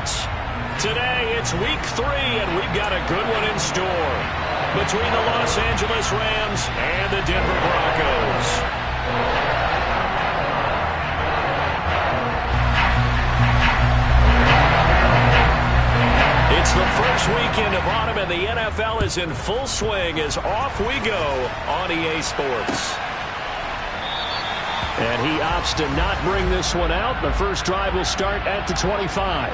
Sports. Today, it's Week 3, and we've got a good one in store between the Los Angeles Rams and the Denver Broncos. It's the first weekend of autumn, and the NFL is in full swing as off we go on EA Sports. And he opts to not bring this one out. The first drive will start at the 25.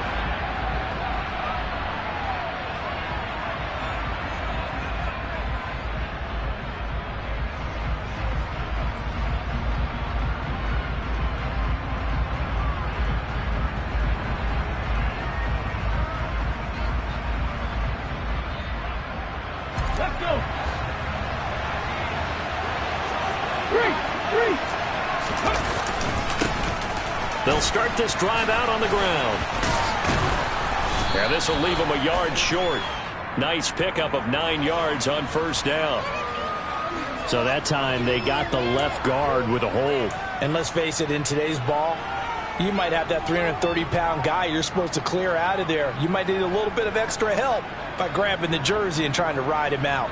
Let's go. They'll start this drive out on the ground. And this will leave them a yard short. Nice pickup of 9 yards on first down. So that time they got the left guard with a hold. And let's face it, in today's ball, you might have that 330-pound guy you're supposed to clear out of there. You might need a little bit of extra help by grabbing the jersey and trying to ride him out.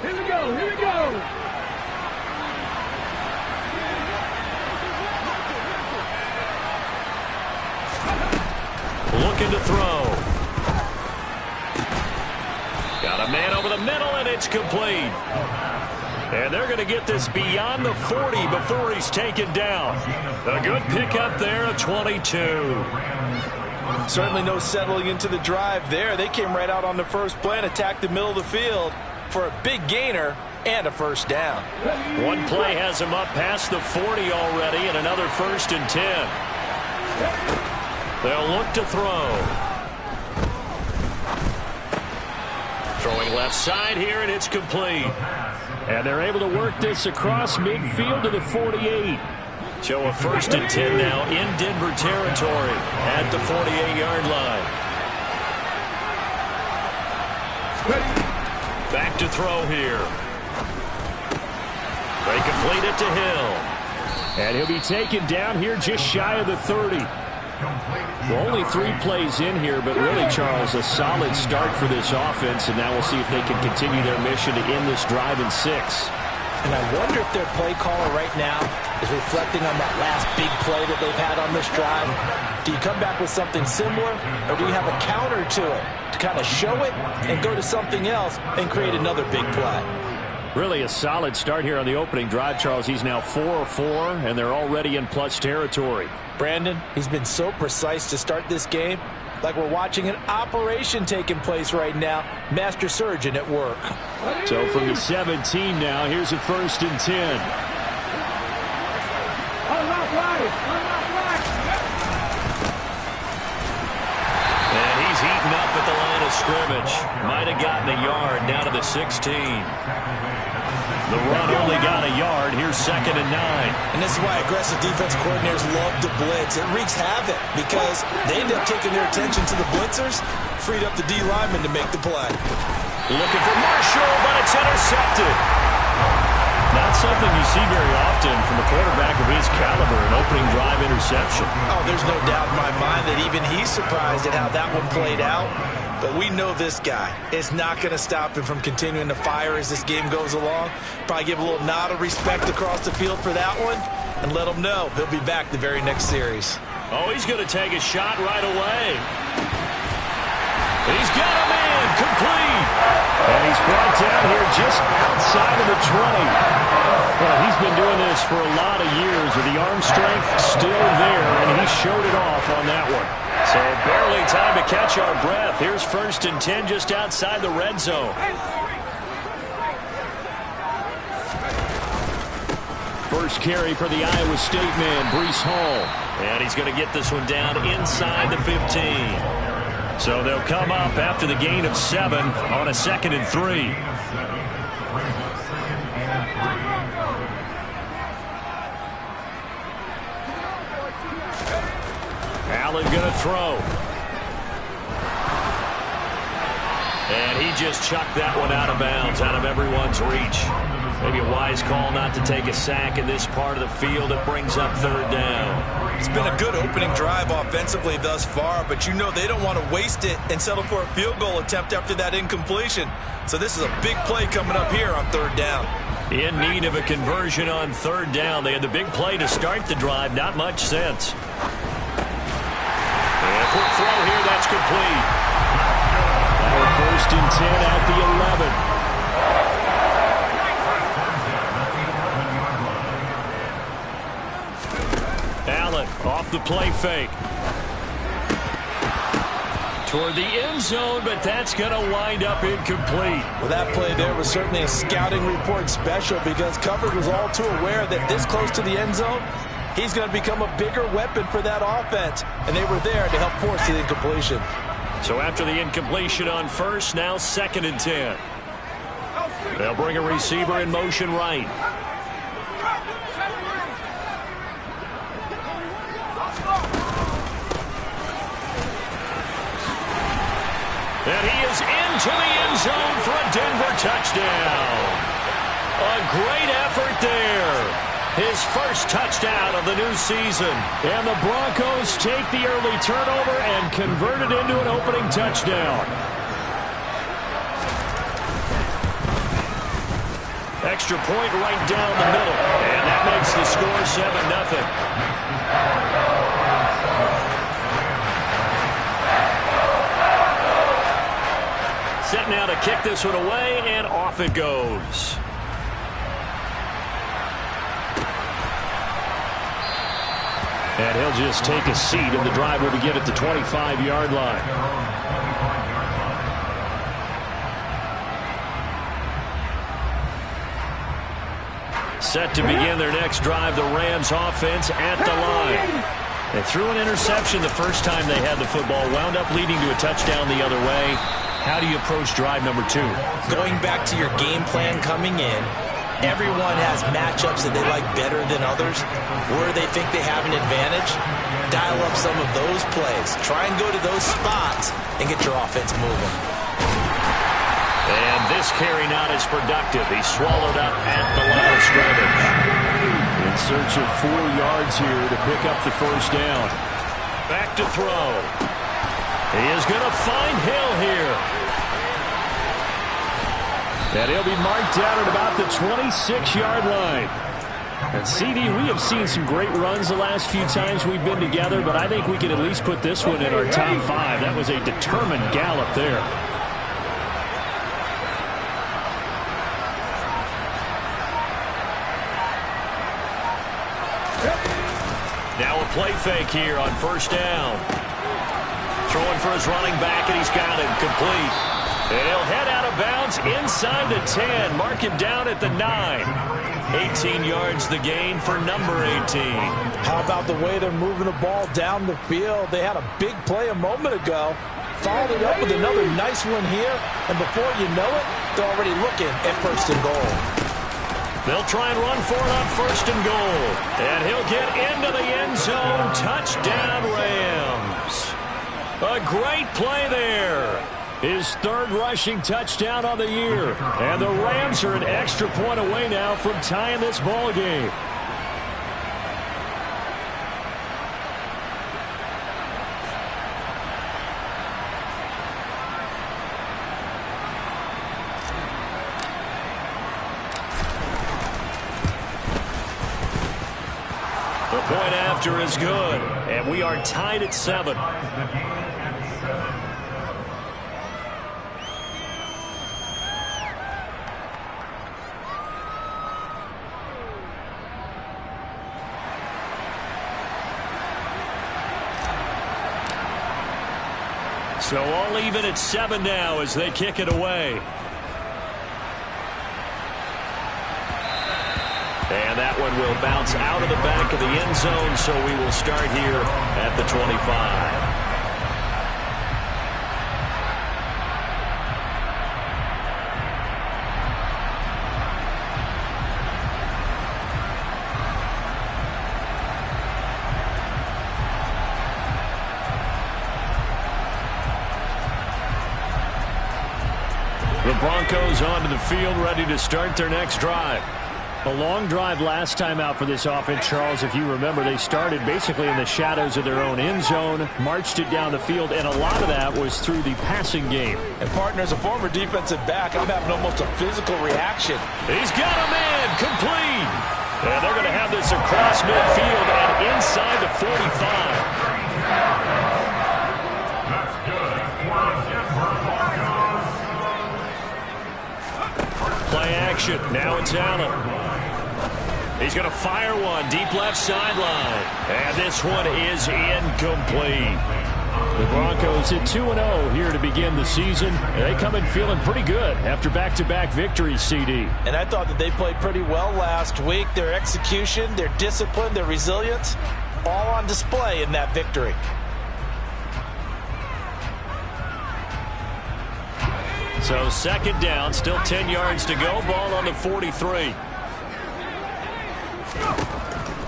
Here we go. Here we go. Looking to throw. Got a man over the middle, and it's complete. And they're going to get this beyond the 40 before he's taken down. A good pickup there of 22. Certainly no settling into the drive there. They came right out on the first play and attacked the middle of the field for a big gainer and a first down. One play has him up past the 40 already, and another 1st and 10. They'll look to throw. Throwing left side here, and it's complete. And they're able to work this across midfield to the 48. So a 1st and 10 now in Denver territory at the 48-yard line. Back to throw here. They complete it to Hill. And he'll be taken down here just shy of the 30. Well, only 3 plays in here, but really, Charles, a solid start for this offense, and now we'll see if they can continue their mission to end this drive in 6. And I wonder if their play caller right now is reflecting on that last big play that they've had on this drive. Do you come back with something similar, or do you have a counter to it to kind of show it and go to something else and create another big play? Really a solid start here on the opening drive, Charles. He's now 4-4, and they're already in plus territory. Brandon, he's been so precise to start this game, like we're watching an operation taking place right now. Master surgeon at work. So from the 17 now, here's a 1st and 10. And he's heating up at the line of scrimmage. Might have gotten a yard down to the 16. The run only got a yard. Here's 2nd and 9. And this is why aggressive defensive coordinators love to blitz. It wreaks havoc because they end up taking their attention to the blitzers, freed up the D lineman to make the play. Looking for Marshall, but it's intercepted. Not something you see very often from a quarterback of his caliber, an opening drive interception. Oh, there's no doubt in my mind that even he's surprised at how that one played out. But we know this guy is not going to stop him from continuing to fire as this game goes along. Probably give a little nod of respect across the field for that one and let him know he'll be back the very next series. Oh, he's going to take a shot right away. He's got a man complete. And he's brought down here just outside of the 20. Well, he's been doing this for a lot of years with the arm strength still there, and he showed it off on that one. So barely time to catch our breath. Here's 1st and 10 just outside the red zone. First carry for the Iowa State man, Breece Hall. And he's going to get this one down inside the 15. So they'll come up after the gain of 7 on a 2nd and 3. Allen going to throw. And he just chucked that one out of bounds, out of everyone's reach. Maybe a wise call not to take a sack in this part of the field. It brings up third down. It's been a good opening drive offensively thus far, but you know they don't want to waste it and settle for a field goal attempt after that incompletion. So this is a big play coming up here on third down. In need of a conversion on third down. They had the big play to start the drive. Not much sense. And a quick throw here. That's complete. Now 1st and 10 at the 11. Allen off the play fake. Toward the end zone, but that's going to wind up incomplete. Well, that play there was certainly a scouting report special because coverage was all too aware that this close to the end zone, he's going to become a bigger weapon for that offense. And they were there to help force the incompletion. So after the incompletion on first, now 2nd and 10. They'll bring a receiver in motion right. And he is into the end zone for a Denver touchdown. A great effort there. His first touchdown of the new season. And the Broncos take the early turnover and convert it into an opening touchdown. Extra point right down the middle. And that makes the score 7-0. Set now to kick this one away, and off it goes. And he'll just take a seat, and the drive will begin at the 25-yard line. Set to begin their next drive, the Rams offense at the line. They threw an interception the first time they had the football, wound up leading to a touchdown the other way. How do you approach drive number 2? Going back to your game plan coming in, everyone has matchups that they like better than others. Where they think they have an advantage, dial up some of those plays. Try and go to those spots and get your offense moving. And this carry not as productive. He's swallowed up at the line of scrimmage. In search of 4 yards here to pick up the first down. Back to throw. He is going to find Hill here. And he'll be marked down at about the 26-yard line. And CD, we have seen some great runs the last few times we've been together, but I think we can at least put this one in our top 5. That was a determined gallop there. Now a play fake here on first down. Throwing for his running back, and he's got him complete. And he'll head out of bounds inside the 10. Mark him down at the 9. 18 yards the gain for number 18. How about the way they're moving the ball down the field? They had a big play a moment ago. Followed it up with another nice one here. And before you know it, they're already looking at 1st and goal. They'll try and run for it on 1st and goal. And he'll get into the end zone. Touchdown, Rams. A great play there. His 3rd rushing touchdown on the year. And the Rams are an extra point away now from tying this ball game. The point after is good. And we are tied at 7. So all even at 7 now as they kick it away. And that one will bounce out of the back of the end zone, so we will start here at the 25. The Broncos onto the field, ready to start their next drive. A long drive last time out for this offense, Charles. If you remember, they started basically in the shadows of their own end zone, marched it down the field, and a lot of that was through the passing game. And, partner, as a former defensive back, I'm having almost a physical reaction. He's got a man complete. And they're going to have this across midfield and inside the 45. Play action. Now it's Allen. He's going to fire one deep left sideline. And this one is incomplete. The Broncos at 2-0 here to begin the season. They come in feeling pretty good after back-to-back victories, CD. And I thought that they played pretty well last week. Their execution, their discipline, their resilience, all on display in that victory. So second down, still 10 yards to go. Ball on the 43.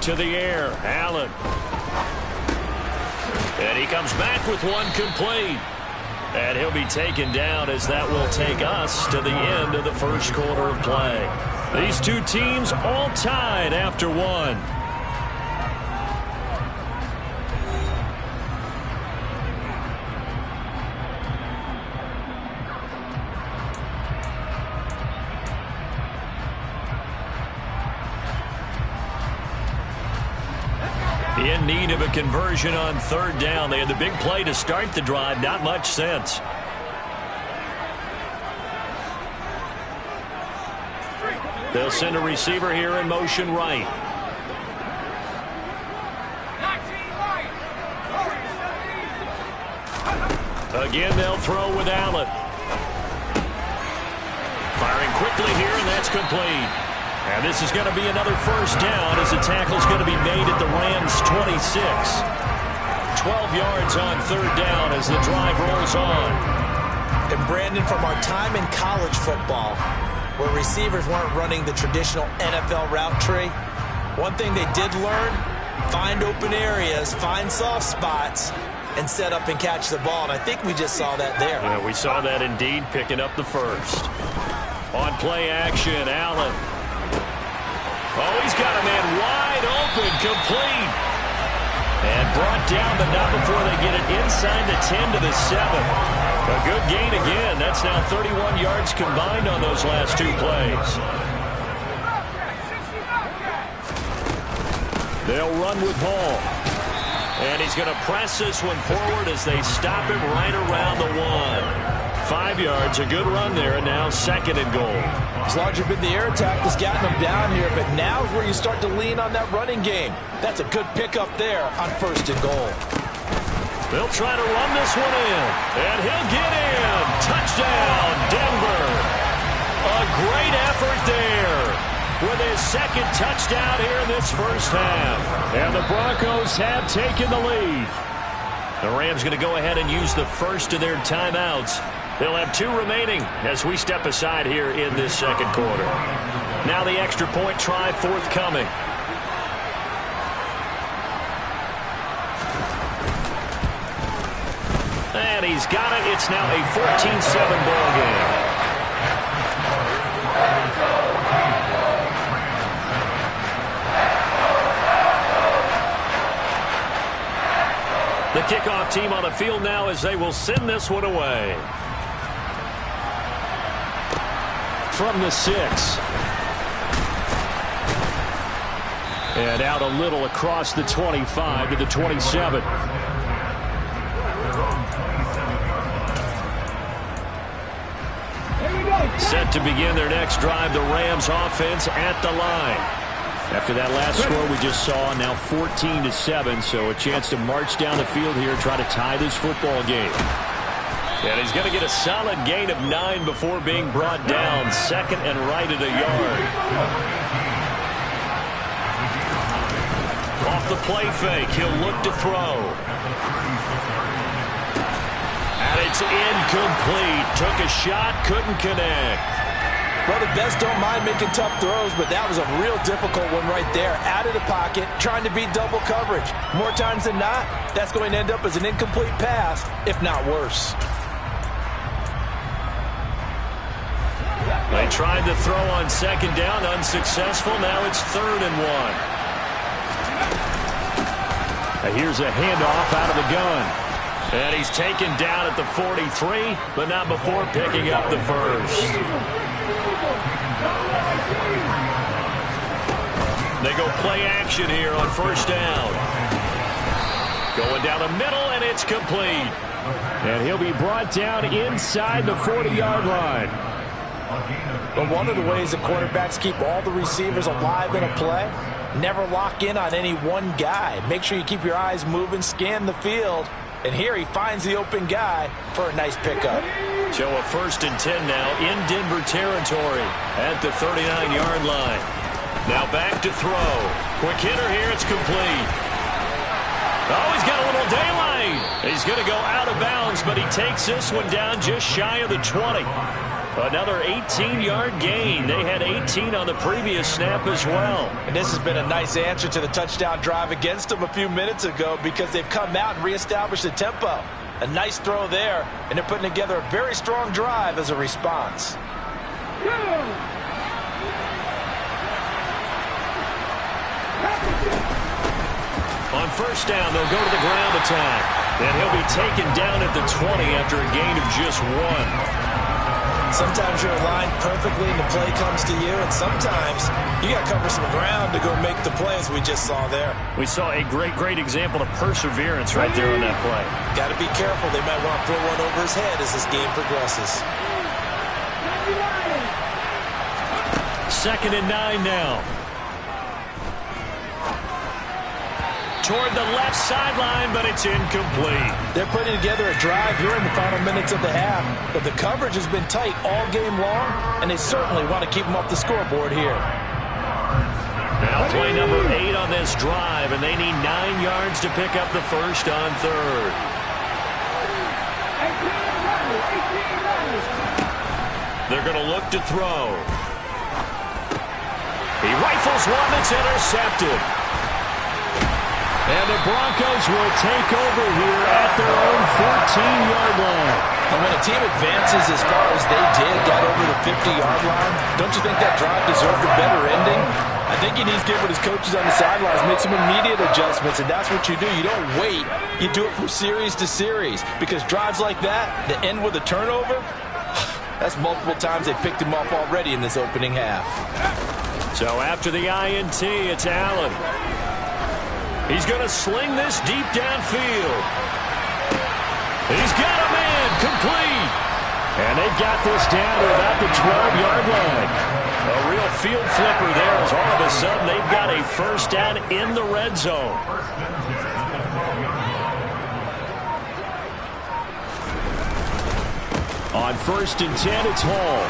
To the air, Allen. And he comes back with one complete. And he'll be taken down as that will take us to the end of the first quarter of play. These two teams all tied after one. In need of a conversion on third down. They had the big play to start the drive. Not much sense. They'll send a receiver here in motion right. Again, they'll throw with Allen. Firing quickly here, and that's complete. And this is going to be another first down as the tackle's going to be made at the Rams' 26. 12 yards on third down as the drive rolls on. And Brandon, from our time in college football, where receivers weren't running the traditional NFL route tree, one thing they did learn, find open areas, find soft spots, and set up and catch the ball. And I think we just saw that there. Yeah, we saw that indeed, picking up the first. On play action, Allen. Oh, he's got a man wide open, complete. And brought down, but not before they get it inside the 10 to the 7. A good gain again. That's now 31 yards combined on those last two plays. They'll run with Hall. And he's going to press this one forward as they stop him right around the 1. 5 yards, a good run there, and now second and goal. As larger been the air attack that's gotten them down here, but now is where you start to lean on that running game. That's a good pickup there on first and goal. They'll try to run this one in, and he'll get in. Touchdown, Denver. A great effort there with his second touchdown here in this first half. And the Broncos have taken the lead. The Rams going to go ahead and use the first of their timeouts. They'll have 2 remaining as we step aside here in this second quarter. Now the extra point try forthcoming. And he's got it. It's now a 14-7 ball game. The kickoff team on the field now as they will send this one away. From the 6. And out a little across the 25 to the 27. Set to begin their next drive, the Rams offense at the line. After that last score we just saw, now 14-7, so a chance to march down the field here, try to tie this football game. And he's going to get a solid gain of 9 before being brought down. Second and right at a yard. Off the play fake, he'll look to throw. And it's incomplete. Took a shot, couldn't connect. Well, the best don't mind making tough throws, but that was a real difficult one right there. Out of the pocket, trying to beat double coverage. More times than not, that's going to end up as an incomplete pass, if not worse. They tried to throw on second down, unsuccessful. Now it's 3rd and 1. Here's a handoff out of the gun. And he's taken down at the 43, but not before picking up the first. They go play action here on 1st down. Going down the middle, and it's complete. And he'll be brought down inside the 40-yard line. But one of the ways the quarterbacks keep all the receivers alive in a play, never lock in on any one guy. Make sure you keep your eyes moving, scan the field. And here he finds the open guy for a nice pickup. So a 1st and 10 now in Denver territory at the 39-yard line. Now back to throw. Quick hitter here. It's complete. Oh, he's got a little daylight. He's going to go out of bounds, but he takes this one down just shy of the 20. Another 18-yard gain. They had 18 on the previous snap as well. And this has been a nice answer to the touchdown drive against them a few minutes ago because they've come out and reestablished the tempo. A nice throw there, and they're putting together a very strong drive as a response. On 1st down, they'll go to the ground attack. And he'll be taken down at the 20 after a gain of just 1. Sometimes you're aligned perfectly and the play comes to you, and sometimes you got to cover some ground to go make the play, as we just saw there. We saw a great example of perseverance right there on that play. Got to be careful. They might want to throw one over his head as this game progresses. 2nd and 9 now. Toward the left sideline, but it's incomplete. They're putting together a drive here in the final minutes of the half, but the coverage has been tight all game long, and they certainly want to keep them off the scoreboard here. Now play number 8 on this drive, and they need 9 yards to pick up the first on 3rd. They're going to look to throw. He rifles one that's intercepted. And the Broncos will take over here at their own 14-yard line. And when a team advances as far as they did, got over the 50-yard line, don't you think that drive deserved a better ending? I think he needs to get with his coaches on the sidelines, make some immediate adjustments, and that's what you do. You don't wait. You do it from series to series, because drives like that end with a turnover, that's multiple times they picked him up already in this opening half. So after the INT, it's Allen. He's going to sling this deep downfield. He's got a man complete. And they've got this down to about the 12-yard line. A real field flipper there as all of a sudden they've got a first down in the red zone. On 1st and 10, it's Hall.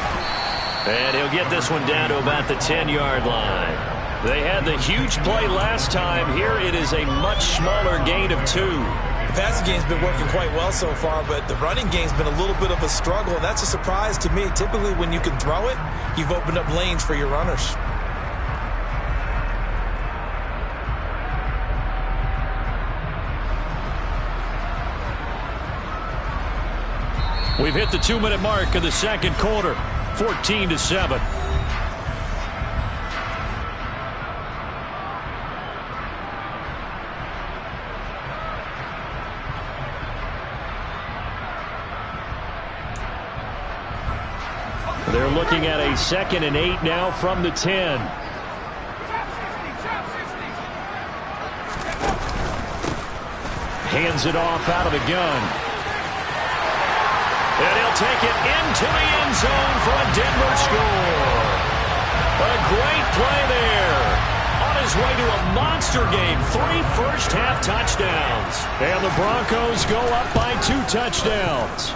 And he'll get this one down to about the 10-yard line. They had the huge play last time. Here it is a much smaller gain of 2. The passing game's been working quite well so far, but the running game's been a little bit of a struggle, and that's a surprise to me. Typically, when you can throw it, you've opened up lanes for your runners. We've hit the 2-minute mark of the second quarter, 14-7. They're looking at a 2nd and 8 now from the 10. Hands it off out of the gun. And he'll take it into the end zone for a Denver score. A great play there. On his way to a monster game. 3 first-half touchdowns. And the Broncos go up by 2 touchdowns.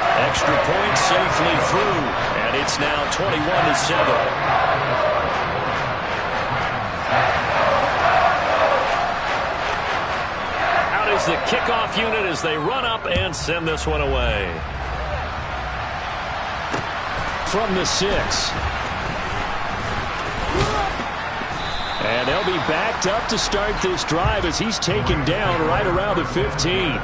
Extra point safely through, and it's now 21-7. Out is the kickoff unit as they run up and send this one away. From the 6. And they'll be backed up to start this drive as he's taken down right around the 15.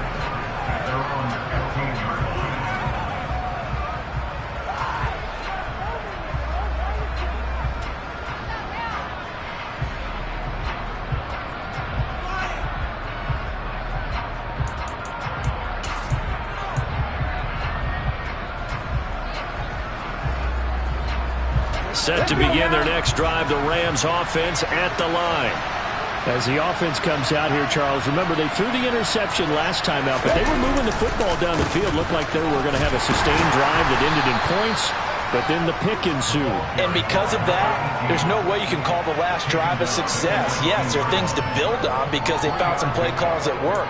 Set to begin their next drive, the Rams offense at the line. As the offense comes out here, Charles, remember they threw the interception last time out, but they were moving the football down the field. Looked like they were going to have a sustained drive that ended in points, but then the pick ensued. And because of that, there's no way you can call the last drive a success. Yes, there are things to build on because they found some play calls that work.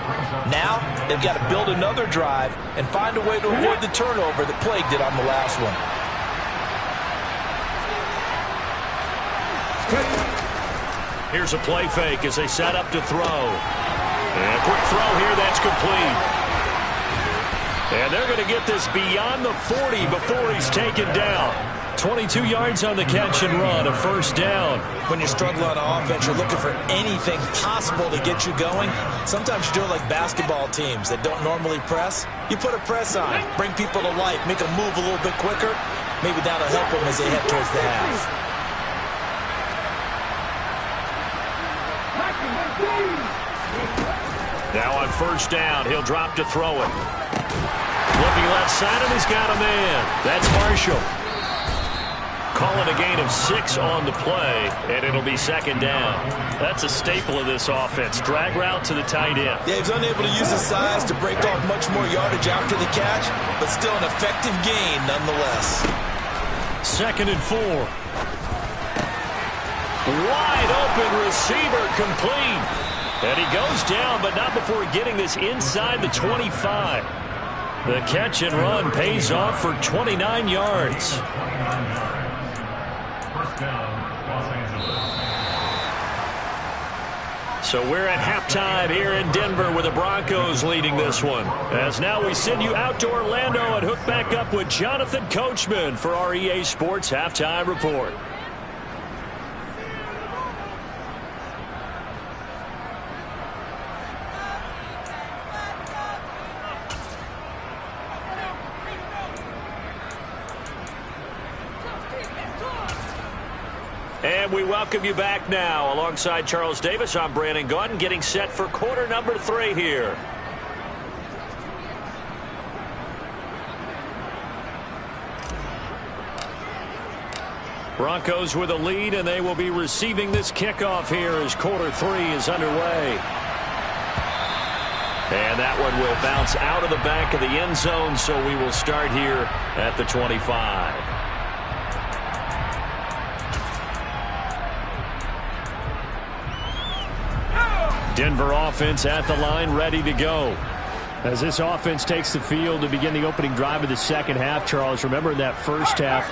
Now, they've got to build another drive and find a way to avoid the turnover that plagued it on the last one. Here's a play fake as they set up to throw. And a quick throw here, that's complete. And they're going to get this beyond the 40 before he's taken down. 22 yards on the catch and run, a first down. When you're struggling on offense, you're looking for anything possible to get you going. Sometimes you do it like basketball teams that don't normally press. You put a press on, bring people to life, make them move a little bit quicker. Maybe that'll help them as they head towards the half. Now on first down, he'll drop to throw it. Looking left side, and he's got a man. That's Marshall. Calling a gain of 6 on the play, and it'll be second down. That's a staple of this offense. Drag route to the tight end. Yeah, he's unable to use his size to break off much more yardage after the catch, but still an effective gain nonetheless. 2nd and 4. Wide open receiver, complete. And he goes down, but not before getting this inside the 25. The catch and run pays off for 29 yards. So we're at halftime here in Denver with the Broncos leading this one. As now we send you out to Orlando and hook back up with Jonathan Coachman for our EA Sports Halftime Report. And we welcome you back now. Alongside Charles Davis, I'm Brandon Gaudin, getting set for quarter number 3 here. Broncos with a lead, and they will be receiving this kickoff here as quarter 3 is underway. And that one will bounce out of the back of the end zone, so we will start here at the 25. Denver offense at the line, ready to go. As this offense takes the field to begin the opening drive of the second half, Charles, remember that first half,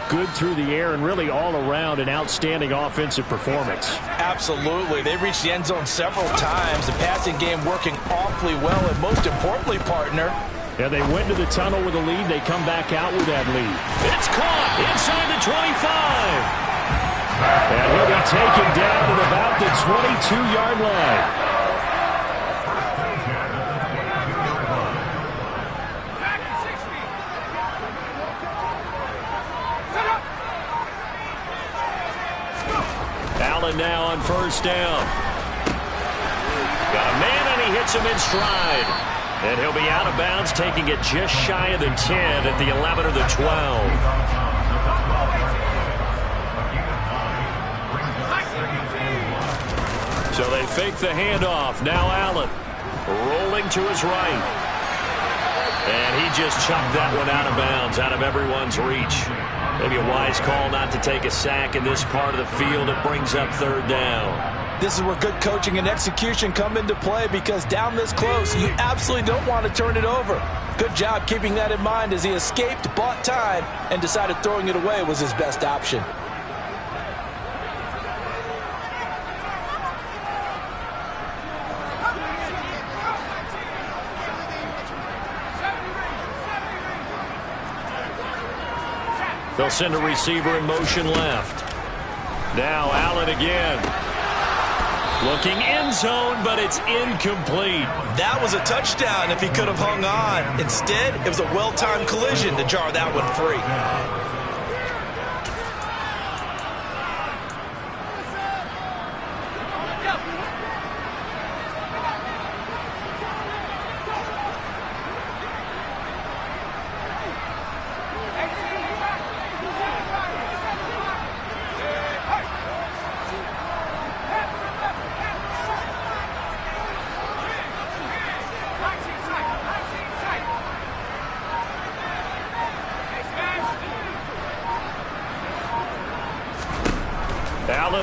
good through the air and really all around an outstanding offensive performance. Absolutely. They reached the end zone several times. The passing game working awfully well, and most importantly, partner, yeah, they went to the tunnel with a lead. They come back out with that lead. It's caught inside the 25. And he'll be taken down at about the 22-yard line. Allen now on first down. Got a man, and he hits him in stride. And he'll be out of bounds, taking it just shy of the 10 at the 11 or the 12. So they fake the handoff. Now Allen rolling to his right. And he just chucked that one out of bounds, out of everyone's reach. Maybe a wise call not to take a sack in this part of the field. It brings up third down. This is where good coaching and execution come into play, because down this close, you absolutely don't want to turn it over. Good job keeping that in mind as he escaped, bought time, and decided throwing it away was his best option. They'll send a receiver in motion left. Now Allen again. Looking end zone, but it's incomplete. That was a touchdown if he could have hung on. Instead, it was a well-timed collision to jar that one free.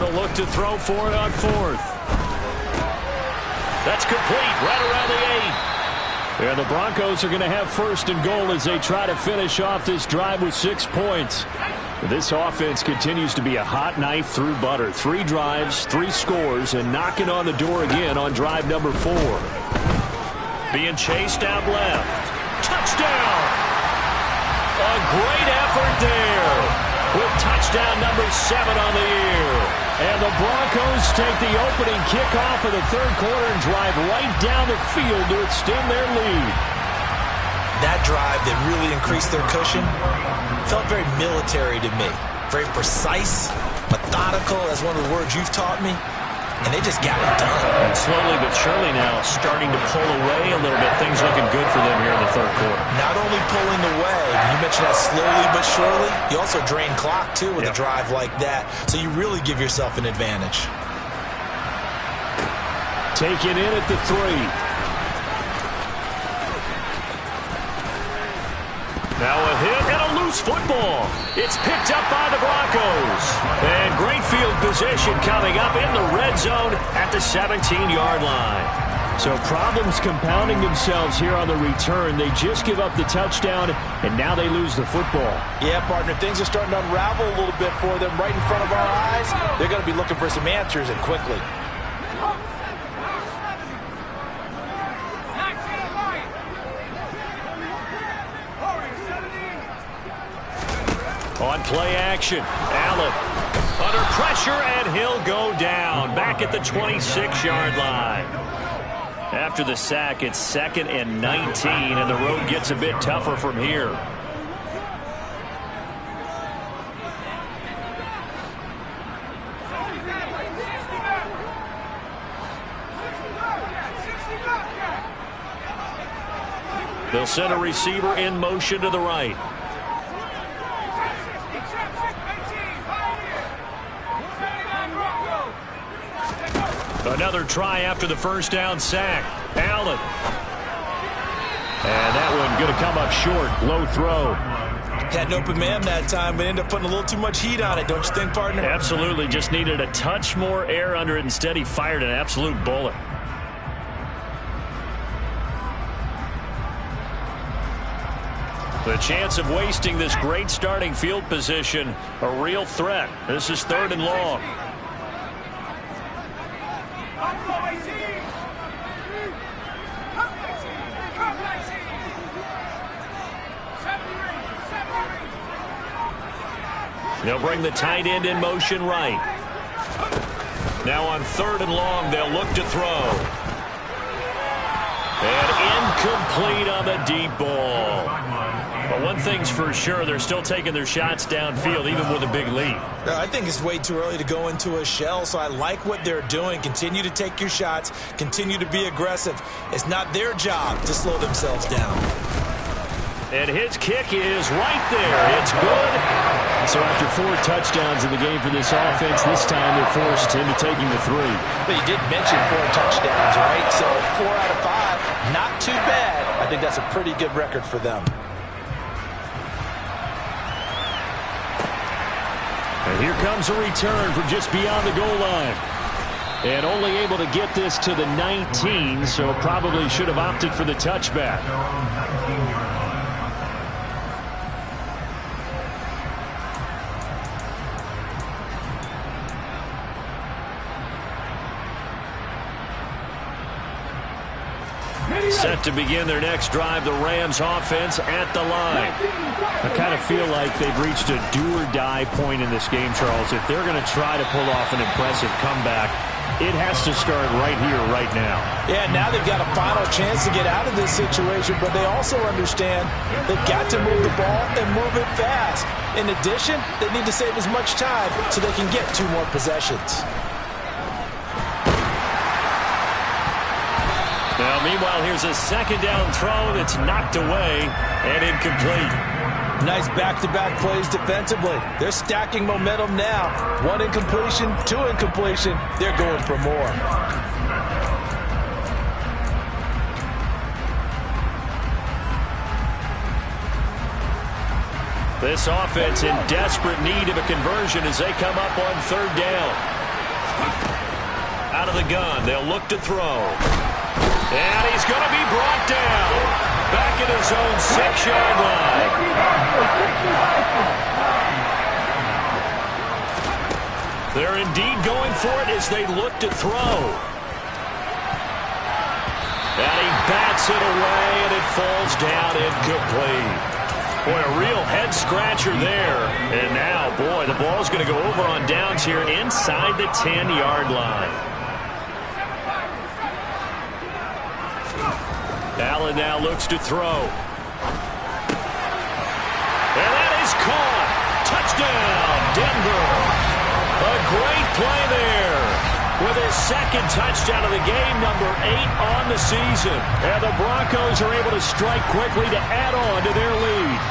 they'll look to throw for it on fourth. That's complete right around the 8. And the Broncos are going to have first and goal as they try to finish off this drive with 6 points. This offense continues to be a hot knife through butter. 3 drives, 3 scores, and knocking on the door again on drive number 4. Being chased out left. Touchdown! A great effort there with touchdown number 7 on the year. And the Broncos take the opening kickoff of the third quarter and drive right down the field to extend their lead. That drive that really increased their cushion felt very military to me. Very precise, methodical, as one of the words you've taught me. And they just got it done. And slowly but surely now starting to pull away a little bit. Things looking good for them here in the third quarter. Not only pulling away, you mentioned that slowly but surely. You also drain clock, too, with a drive like that. So you really give yourself an advantage. Taken in at the 3. Now a hit and a loose football. It's picked up by the Broncos. And great field position coming up in the red zone at the 17-yard line. So problems compounding themselves here on the return. They just give up the touchdown, and now they lose the football. Yeah, partner, things are starting to unravel a little bit for them right in front of our eyes. They're going to be looking for some answers, and quickly. On play action, Allen under pressure, and he'll go down back at the 26-yard line. After the sack, it's 2nd and 19, and the road gets a bit tougher from here. They'll send a receiver in motion to the right. Another try after the first down sack. Allen. And that one going to come up short. Low throw. Had an open man that time, but ended up putting a little too much heat on it, don't you think, partner? Absolutely. Just needed a touch more air under it. Instead, he fired an absolute bullet. The chance of wasting this great starting field position, a real threat. This is 3rd and long. They'll bring the tight end in motion right. Now on 3rd and long, they'll look to throw. And incomplete on the deep ball. But one thing's for sure, they're still taking their shots downfield, even with a big lead. I think it's way too early to go into a shell, so I like what they're doing. Continue to take your shots. Continue to be aggressive. It's not their job to slow themselves down. And his kick is right there. It's good. So after 4 touchdowns in the game for this offense, this time they're forced into taking the 3. But you did mention 4 touchdowns, right? So 4 out of 5, not too bad. I think that's a pretty good record for them. And here comes a return from just beyond the goal line. And only able to get this to the 19, so probably should have opted for the touchback. Set to begin their next drive, the Rams offense at the line. I kind of feel like they've reached a do-or-die point in this game, Charles. If they're going to try to pull off an impressive comeback, it has to start right here, right now. Yeah, now they've got a final chance to get out of this situation, but they also understand they've got to move the ball and move it fast. In addition, they need to save as much time so they can get 2 more possessions. Now, meanwhile, here's a 2nd down throw that's knocked away and incomplete. Nice back-to-back plays defensively. They're stacking momentum now. 1 incompletion, 2 incompletion. They're going for more. This offense in desperate need of a conversion as they come up on 3rd down. out of the gun. They'll look to throw. And he's going to be brought down. Back at his own 6-yard line. They're indeed going for it as they look to throw. And he bats it away, and it falls down incomplete. Boy, a real head-scratcher there. And now, boy, the ball's going to go over on downs here inside the 10-yard line. Allen now looks to throw. And that is caught. Touchdown, Denver. A great play there. With his second touchdown of the game, number 8 on the season. And the Broncos are able to strike quickly to add on to their lead.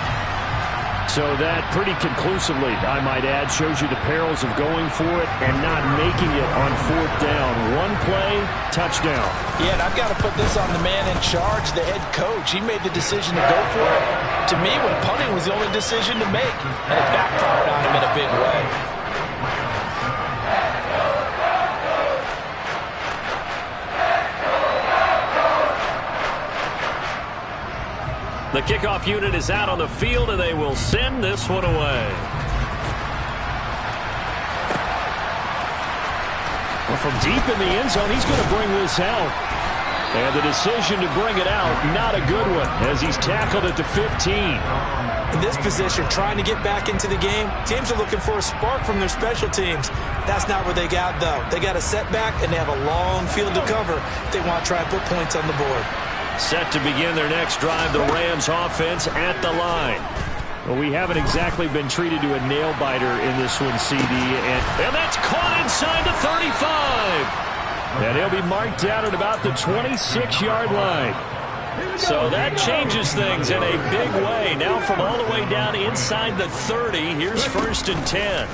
So that pretty conclusively, I might add, shows you the perils of going for it and not making it on 4th down. One play, touchdown. Yeah, and I've got to put this on the man in charge, the head coach. He made the decision to go for it. To me, when punting was the only decision to make, and it backfired on him in a big way. The kickoff unit is out on the field, and they will send this one away. Well, from deep in the end zone, he's going to bring this out. And the decision to bring it out, not a good one, as he's tackled at the 15. In this position, trying to get back into the game, teams are looking for a spark from their special teams. That's not what they got, though. They got a setback, and they have a long field to cover if they want to try and put points on the board. Set to begin their next drive, the Rams offense at the line. Well, we haven't exactly been treated to a nail-biter in this one, CD. And that's caught inside the 35. And he'll be marked down at about the 26-yard line. So that changes things in a big way. Now from all the way down inside the 30, here's 1st and 10.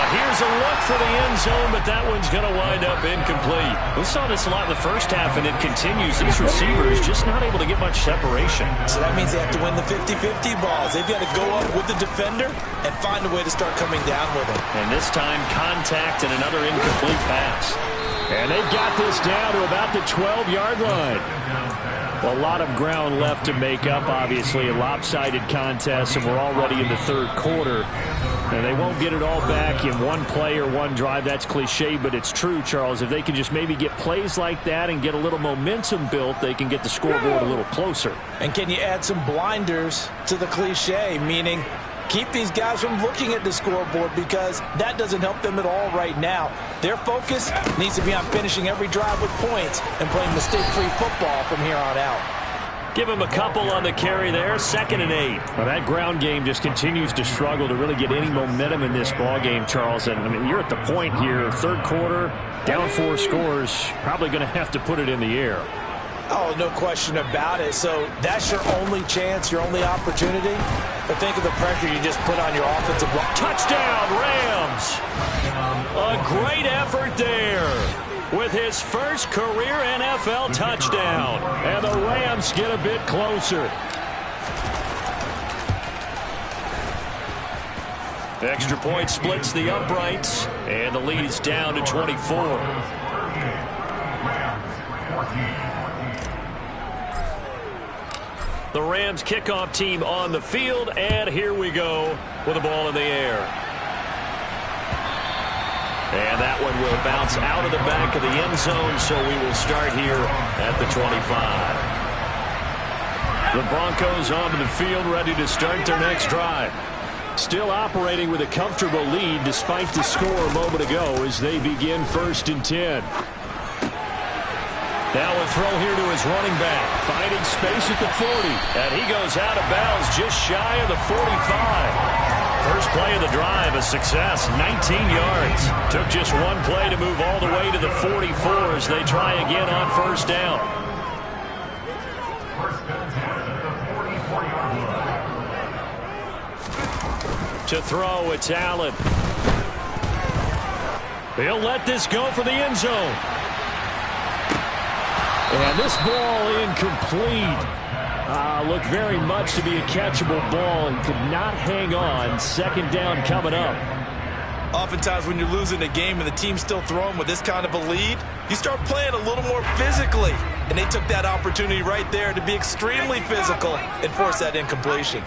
Here's a look for the end zone, but that one's going to wind up incomplete. We saw this a lot in the first half, and it continues. These receivers just not able to get much separation. So that means they have to win the 50-50 balls. They've got to go up with the defender and find a way to start coming down with him. And this time, contact and another incomplete pass. And they've got this down to about the 12-yard line. A lot of ground left to make up, obviously, a lopsided contest, and we're already in the 3rd quarter. And they won't get it all back in one play or one drive. That's cliche, but it's true, Charles. If they can just maybe get plays like that and get a little momentum built, they can get the scoreboard a little closer. And can you add some blinders to the cliche, meaning keep these guys from looking at the scoreboard, because that doesn't help them at all right now. Their focus needs to be on finishing every drive with points and playing mistake-free football from here on out. Give him a couple on the carry there, 2nd and 8. Well, that ground game just continues to struggle to really get any momentum in this ball game, Charles. And I mean, you're at the point here, 3rd quarter, down 4 scores, probably going to have to put it in the air. Oh, no question about it. So that's your only chance, your only opportunity. But think of the pressure you just put on your offensive line. Touchdown, Rams! A great effort there with his first career NFL touchdown. And the Rams get a bit closer. Extra point splits the uprights, and the lead is down to 24. The Rams kickoff team on the field, and here we go with the ball in the air. And that one will bounce out of the back of the end zone, so we will start here at the 25. The Broncos onto the field, ready to start their next drive. Still operating with a comfortable lead despite the score a moment ago as they begin 1st and 10. Now a throw here to his running back, finding space at the 40. And he goes out of bounds just shy of the 45. First play of the drive, a success, 19 yards. Took just one play to move all the way to the 44 as they try again on 1st down. To throw, it's Allen. He'll let this go for the end zone. And this ball incomplete. Looked very much to be a catchable ball and could not hang on. 2nd down coming up. Oftentimes when you're losing a game and the team's still throwing with this kind of a lead, you start playing a little more physically. And they took that opportunity right there to be extremely physical and force that incompletion.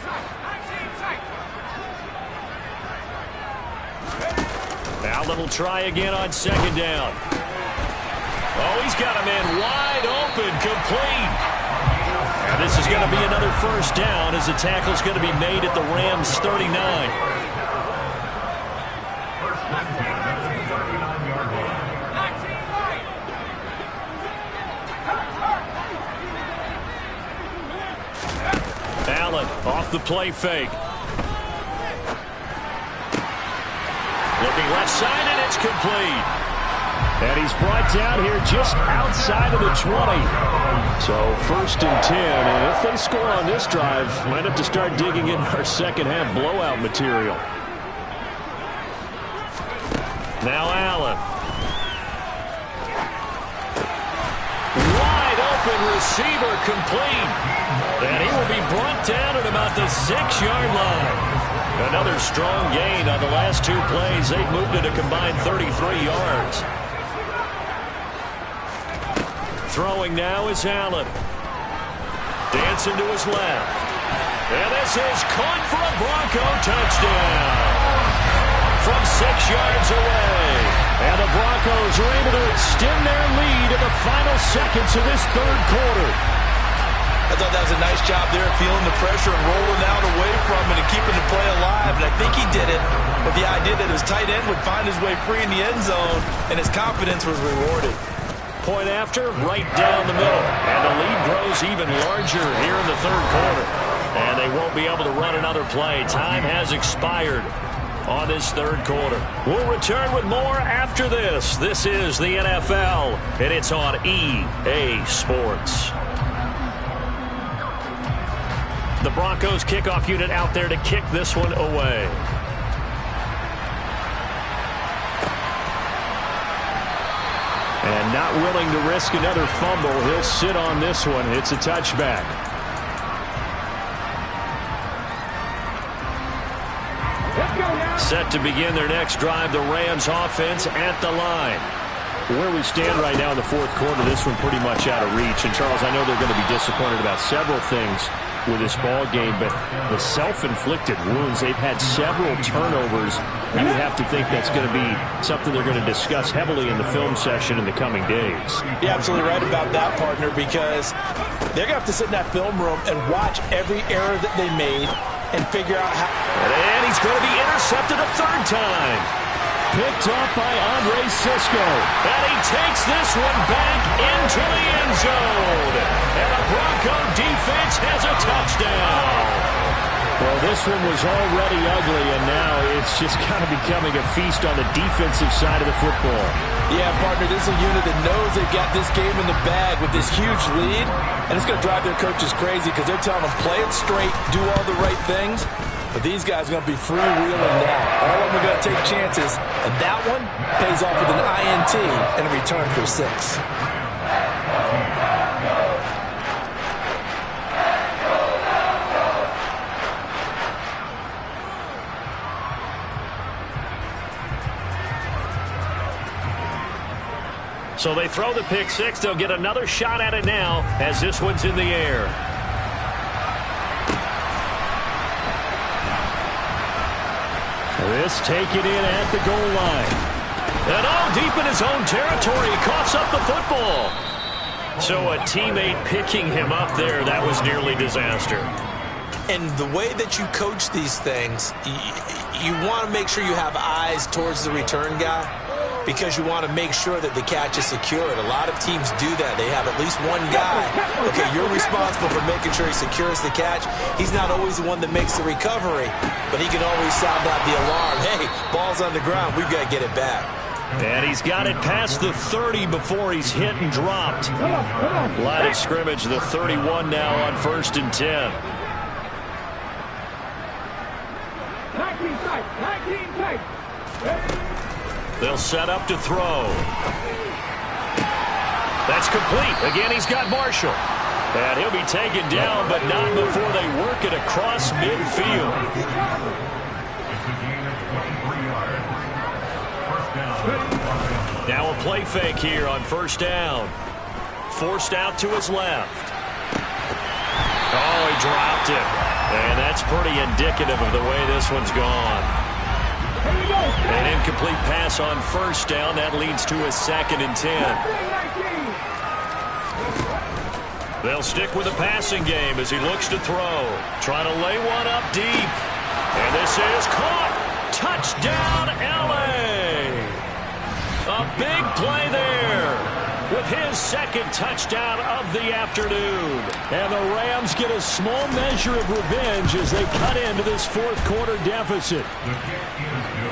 Allen will try again on second down. Oh, he's got a man wide open, complete. And this is going to be another first down as the tackle's going to be made at the Rams' 39. Allen off the play fake. Looking left side, and it's complete. And he's brought down here just outside of the 20. So 1st and 10, and if they score on this drive, might have to start digging in our second half blowout material. Now Allen. Wide open receiver, complete. And he will be brought down at about the 6-yard line. Another strong gain on the last 2 plays. They've moved it a combined 33 yards. Throwing now is Allen. Dancing to his left. And this is caught for a Bronco touchdown. From 6 yards away. And the Broncos are able to extend their lead in the final seconds of this 3rd quarter. I thought that was a nice job there, feeling the pressure and rolling out away from it and keeping the play alive. And I think he did it with the idea that his tight end would find his way free in the end zone, and his confidence was rewarded. Point after, right down the middle. And the lead grows even larger here in the 3rd quarter. And they won't be able to run another play. Time has expired on this 3rd quarter. We'll return with more after this. This is the NFL, and it's on EA Sports. The Broncos kickoff unit out there to kick this one away. And not willing to risk another fumble. He'll sit on this one. It's a touchback. Set to begin their next drive, the Rams offense at the line. Where we stand right now in the 4th quarter, this one pretty much out of reach. And, Charles, I know they're going to be disappointed about several things with this ball game, but the self-inflicted wounds, they've had several turnovers. You would have to think that's going to be something they're going to discuss heavily in the film session in the coming days. You're absolutely right about that, partner, because they're going to have to sit in that film room and watch every error that they made and figure out how. And he's going to be intercepted a 3rd time. Picked up by Andre Cisco. And he takes this one back into the end zone. And the Bronco defense has a touchdown. Well, this one was already ugly, and now it's just kind of becoming a feast on the defensive side of the football. Yeah, partner, this is a unit that knows they've got this game in the bag with this huge lead, and it's going to drive their coaches crazy because they're telling them play it straight, do all the right things. But these guys are going to be freewheeling now. All of them are going to take chances, and that one pays off with an INT and a return for 6. So they throw the pick 6. They'll get another shot at it now as this one's in the air. This taken in at the goal line. And deep in his own territory, he coughs up the football. So a teammate picking him up there, that was nearly disaster. And the way that you coach these things, you want to make sure you have eyes towards the return guy because you want to make sure that the catch is secured. A lot of teams do that. They have at least one guy. Okay, you're responsible for making sure he secures the catch. He's not always the one that makes the recovery, but he can always sound out the alarm. Hey, ball's on the ground. We've got to get it back. And he's got it past the 30 before he's hit and dropped. Line of scrimmage, the 31 now on 1st and 10. 19 tight. They'll set up to throw. That's complete. Again, he's got Marshall. And he'll be taken down, but not before they work it across midfield. Now a play fake here on first down. Forced out to his left. Oh, he dropped it. And that's pretty indicative of the way this one's gone. An incomplete pass on first down. That leads to a 2nd and 10. They'll stick with the passing game as he looks to throw. Trying to lay one up deep. And this is caught. Touchdown, L.A. A big play there with his 2nd touchdown of the afternoon. And the Rams get a small measure of revenge as they cut into this 4th quarter deficit.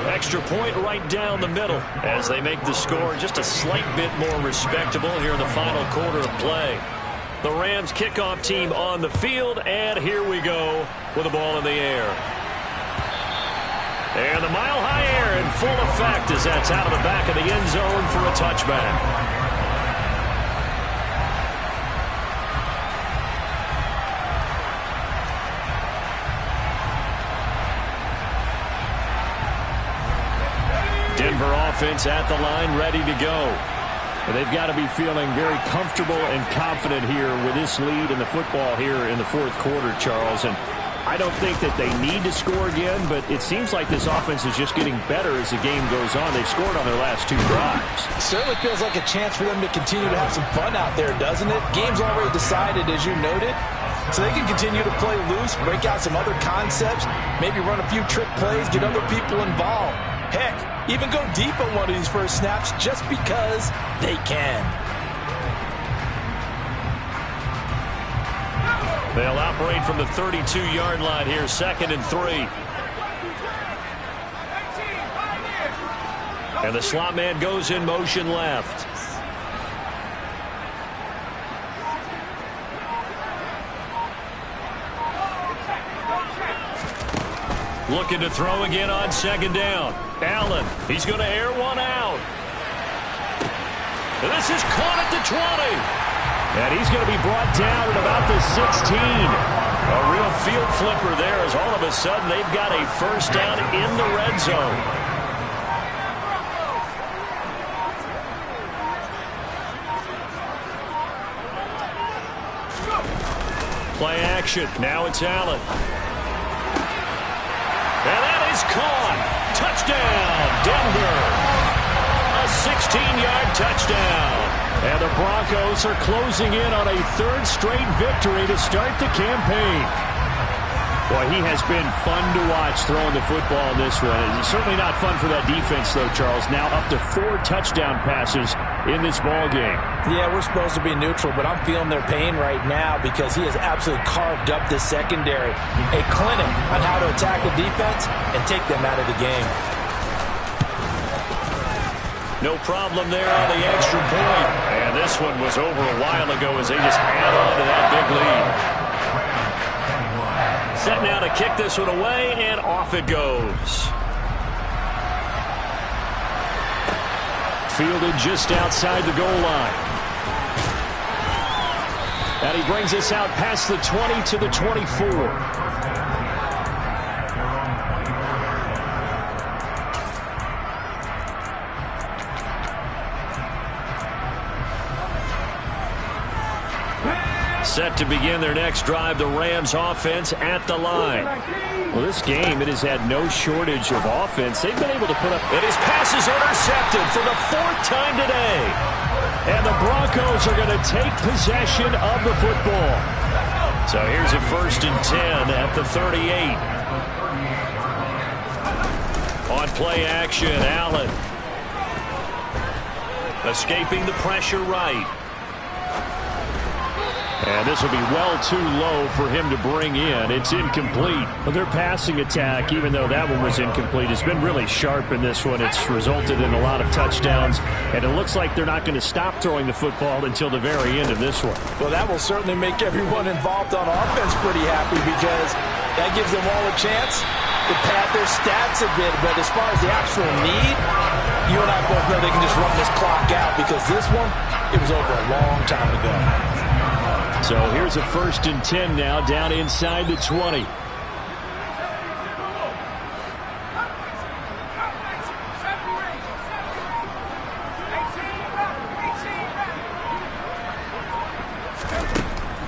Extra point right down the middle as they make the score just a slight bit more respectable here in the final quarter of play. The Rams kickoff team on the field, and here we go with the ball in the air. And the mile-high air in full effect as that's out of the back of the end zone for a touchback. Denver offense at the line, ready to go. And they've got to be feeling very comfortable and confident here with this lead in the football here in the 4th quarter, Charles. And I don't think that they need to score again, but it seems like this offense is just getting better as the game goes on. They've scored on their last 2 drives. It certainly feels like a chance for them to continue to have some fun out there, doesn't it? Game's already decided, as you noted. So they can continue to play loose, break out some other concepts, maybe run a few trick plays, get other people involved. Heck, even go deep on one of these first snaps just because they can. They'll operate from the 32-yard line here, 2nd and 3. And the slot man goes in motion left. Looking to throw again on 2nd down. Allen, he's going to air one out. And this is caught at the 20. And he's going to be brought down at about the 16. A real field flipper there as all of a sudden they've got a first down in the red zone. Play action. Now it's Allen. And that is caught. Touchdown, Denver. A 16-yard touchdown. And the Broncos are closing in on a 3rd straight victory to start the campaign. Boy, he has been fun to watch throwing the football in this one. It's certainly not fun for that defense, though, Charles. Now up to 4 touchdown passes in this ball game. Yeah, we're supposed to be neutral, but I'm feeling their pain right now because he has absolutely carved up this secondary. A clinic on how to attack the defense and take them out of the game. No problem there on the extra point. And this one was over a while ago as they just add on to that big lead. Set now to kick this one away, and off it goes. Fielded just outside the goal line. And he brings us out past the 20 to the 24. Set to begin their next drive, the Rams offense at the line. Well, this game, it has had no shortage of offense. They've been able to put up. And his pass is intercepted for the 4th time today. And the Broncos are going to take possession of the football. So here's a 1st and 10 at the 38. On play action, Allen. Escaping the pressure right. And this will be well too low for him to bring in. It's incomplete. Well, their passing attack, even though that one was incomplete, has been really sharp in this one. It's resulted in a lot of touchdowns, and it looks like they're not going to stop throwing the football until the very end of this one. Well, that will certainly make everyone involved on offense pretty happy because that gives them all a chance to pad their stats a bit. But as far as the actual need, you and I both know they can just run this clock out because this one, it was over a long time ago. So here's a 1st and 10 now down inside the 20.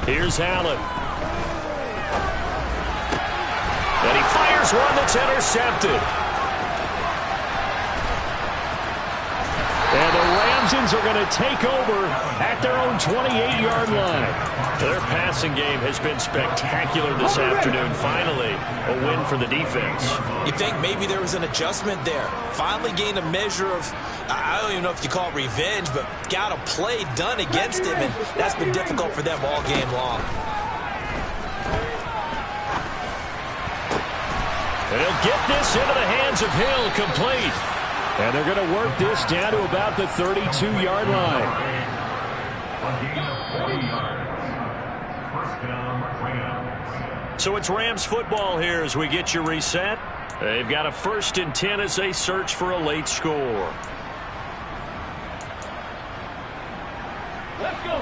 Here's Allen. And he fires one that's intercepted. And the Ramsons are going to take over at their own 28-yard line. Their passing game has been spectacular this afternoon. Finally, a win for the defense. You think maybe there was an adjustment there. Finally gained a measure of, I don't even know if you call it revenge, but got a play done against him, and that's been difficult for them all game long. And he'll get this into the hands of Hill, complete. And they're going to work this down to about the 32-yard line. So it's Rams football here as we get you reset. They've got a 1st and 10 as they search for a late score. Let's go.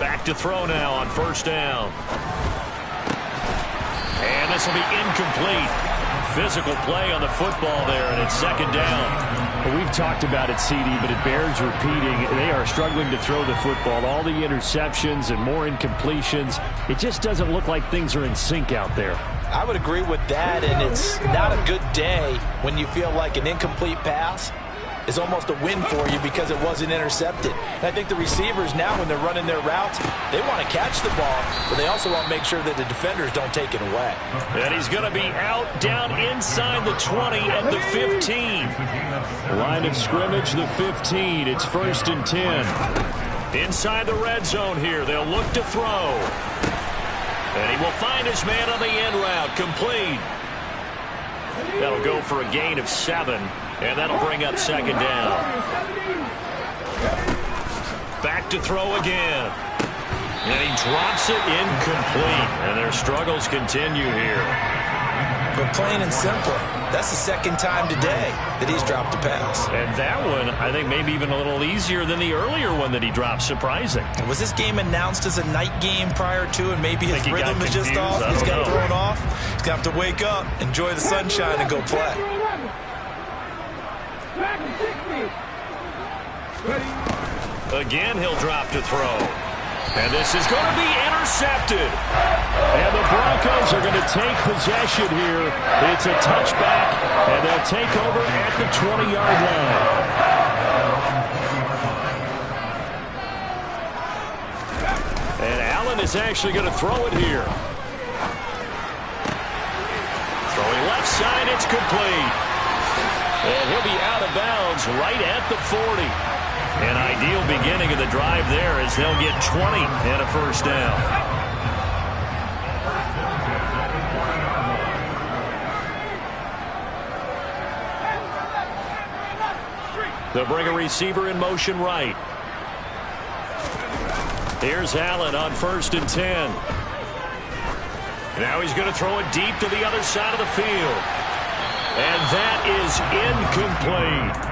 Back to throw now on 1st down. And this will be incomplete. Physical play on the football there, and it's 2nd down. Well, we've talked about it, CD, but it bears repeating. They are struggling to throw the football. All the interceptions and more incompletions. It just doesn't look like things are in sync out there. I would agree with that, and it's not a good day when you feel like an incomplete pass is almost a win for you because it wasn't intercepted. And I think the receivers now, when they're running their routes, they want to catch the ball, but they also want to make sure that the defenders don't take it away. And he's going to be out down inside the 20 at the 15. Line of scrimmage, the 15. It's 1st and 10. Inside the red zone here, they'll look to throw. And he will find his man on the end route, complete. That'll go for a gain of 7. And that'll bring up 2nd down. Back to throw again. And he drops it incomplete. And their struggles continue here. But plain and simple, that's the 2nd time today that he's dropped a pass. And that one, I think, maybe even a little easier than the earlier one that he dropped. Surprising. And was this game announced as a night game prior to, and maybe his rhythm is just off? He's got thrown off. He's going to have to wake up, enjoy the sunshine, and go play. Again, he'll drop to throw. And this is going to be intercepted. And the Broncos are going to take possession here. It's a touchback, and they'll take over at the 20-yard line. And Allen is actually going to throw it here. Throwing left side, it's complete. And he'll be out of bounds right at the 40. An ideal beginning of the drive there as they'll get 20 and a 1st down. They'll bring a receiver in motion right. Here's Allen on 1st and 10. Now he's going to throw it deep to the other side of the field. And that is incomplete.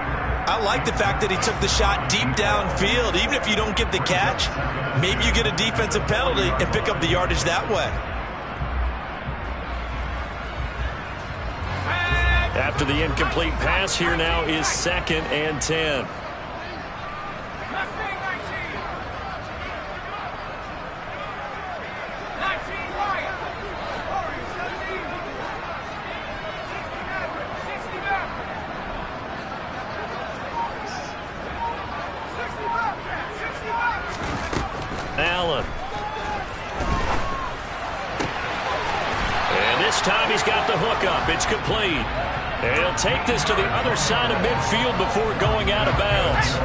I like the fact that he took the shot deep downfield. Even if you don't get the catch, maybe you get a defensive penalty and pick up the yardage that way. After the incomplete pass, here now is 2nd and 10. Allen. And this time he's got the hook up. It's complete. And he'll take this to the other side of midfield before going out of bounds.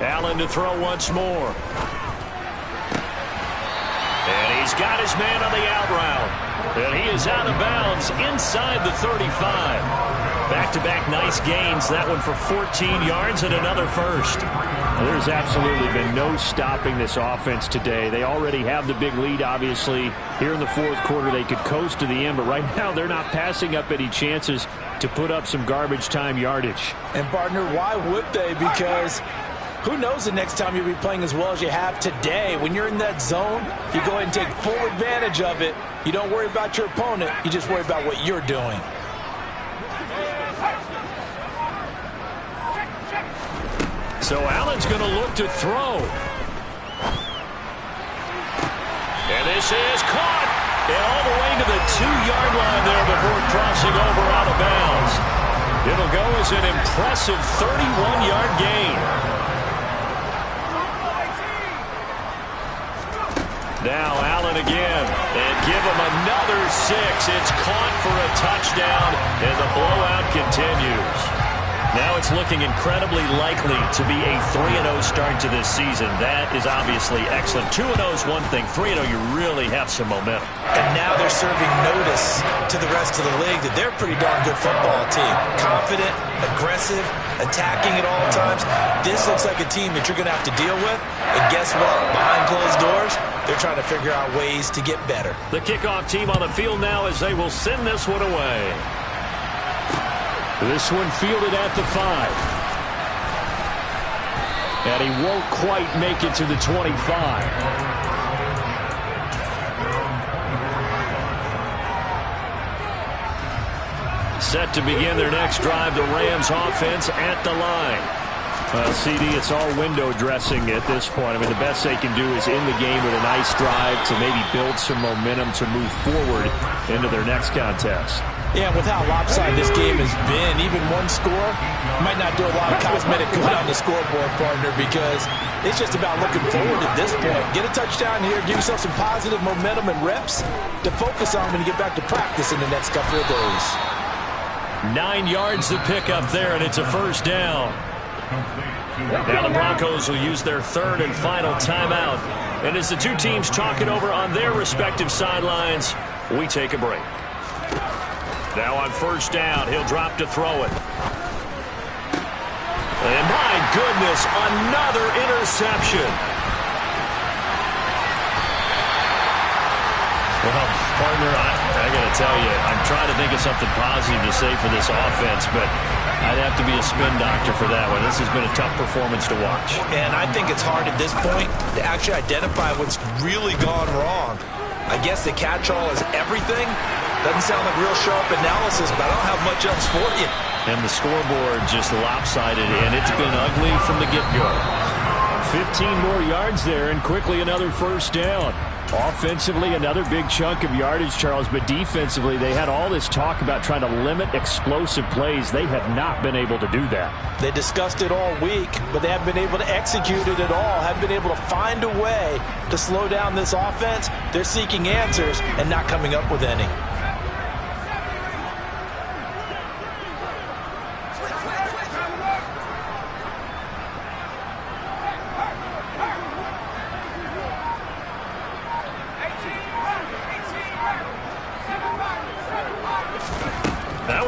Allen to throw once more. And he's got his man on the out route. And he is out of bounds inside the 35. Back-to-back nice gains. That one for 14 yards and another 1st. There's absolutely been no stopping this offense today. They already have the big lead, obviously. Here in the 4th quarter, they could coast to the end, but right now they're not passing up any chances to put up some garbage time yardage. And, partner, why would they? Because Who knows the next time you'll be playing as well as you have today. When you're in that zone, you go ahead and take full advantage of it. You don't worry about your opponent. You just worry about what you're doing. So Allen's going to look to throw. And this is caught. And all the way to the 2-yard line there before crossing over out of bounds. It'll go as an impressive 31-yard gain. Now Allen again. And give him another 6. It's caught for a touchdown. And the blowout continues. Now it's looking incredibly likely to be a 3-0 start to this season. That is obviously excellent. 2-0 is one thing. 3-0, you really have some momentum. And now they're serving notice to the rest of the league that they're a pretty darn good football team. Confident, aggressive, attacking at all times. This looks like a team that you're going to have to deal with. And guess what? Behind closed doors, they're trying to figure out ways to get better. The kickoff team on the field now as they will send this one away. This one fielded at the 5. And he won't quite make it to the 25. Set to begin their next drive, the Rams offense at the line. CD, it's all window dressing at this point. I mean, the best they can do is in the game with a nice drive to maybe build some momentum to move forward into their next contest. Yeah, with how lopsided this game has been, even one score might not do a lot of cosmetic good on the scoreboard, partner, because it's just about looking forward at this point. Get a touchdown here, give yourself some positive momentum and reps to focus on when you get back to practice in the next couple of days. 9 yards to pick up there, and it's a first down. Now the Broncos will use their third and final timeout. And as the two teams talk it over on their respective sidelines, we take a break. Now on first down, he'll drop to throw it. And my goodness, another interception. Well, partner, I got to tell you, I'm trying to think of something positive to say for this offense, but I'd have to be a spin doctor for that one. This has been a tough performance to watch. And I think it's hard at this point to actually identify what's really gone wrong. I guess the catch-all is everything. Doesn't sound like real sharp analysis, but I don't have much else for you. And the scoreboard just lopsided, and it's been ugly from the get-go. 15 more yards there, and quickly another first down. Offensively, another big chunk of yardage, Charles, but defensively, they had all this talk about trying to limit explosive plays. They have not been able to do that. They discussed it all week, but they haven't been able to execute it at all, haven't been able to find a way to slow down this offense. They're seeking answers and not coming up with any.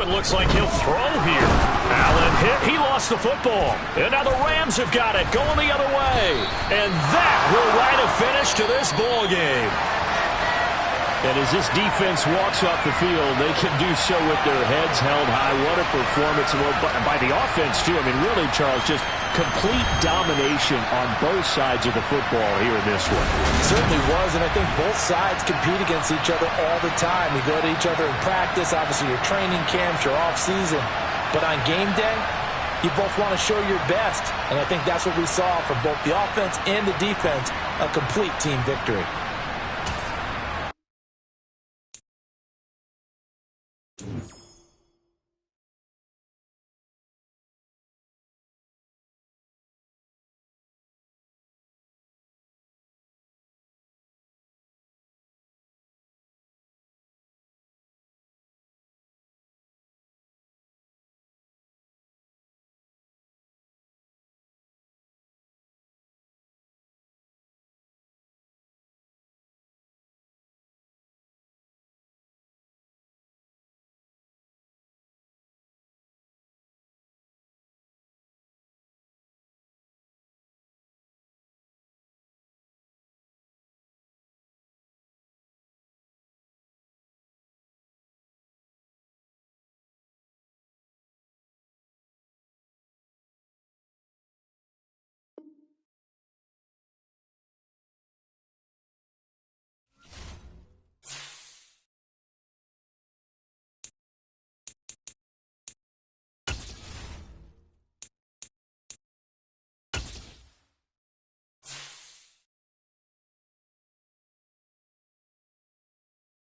Looks like he'll throw here. Allen hit. He lost the football. And now the Rams have got it, going the other way. And that will write a finish to this ball game. And as this defense walks off the field, they can do so with their heads held high. What a performance by the offense, too. I mean, really, Charles, just complete domination on both sides of the football here in this one. It certainly was, and I think both sides compete against each other all the time. You go to each other in practice, obviously your training camps, your off-season. But on game day, you both want to show your best. And I think that's what we saw from both the offense and the defense, a complete team victory.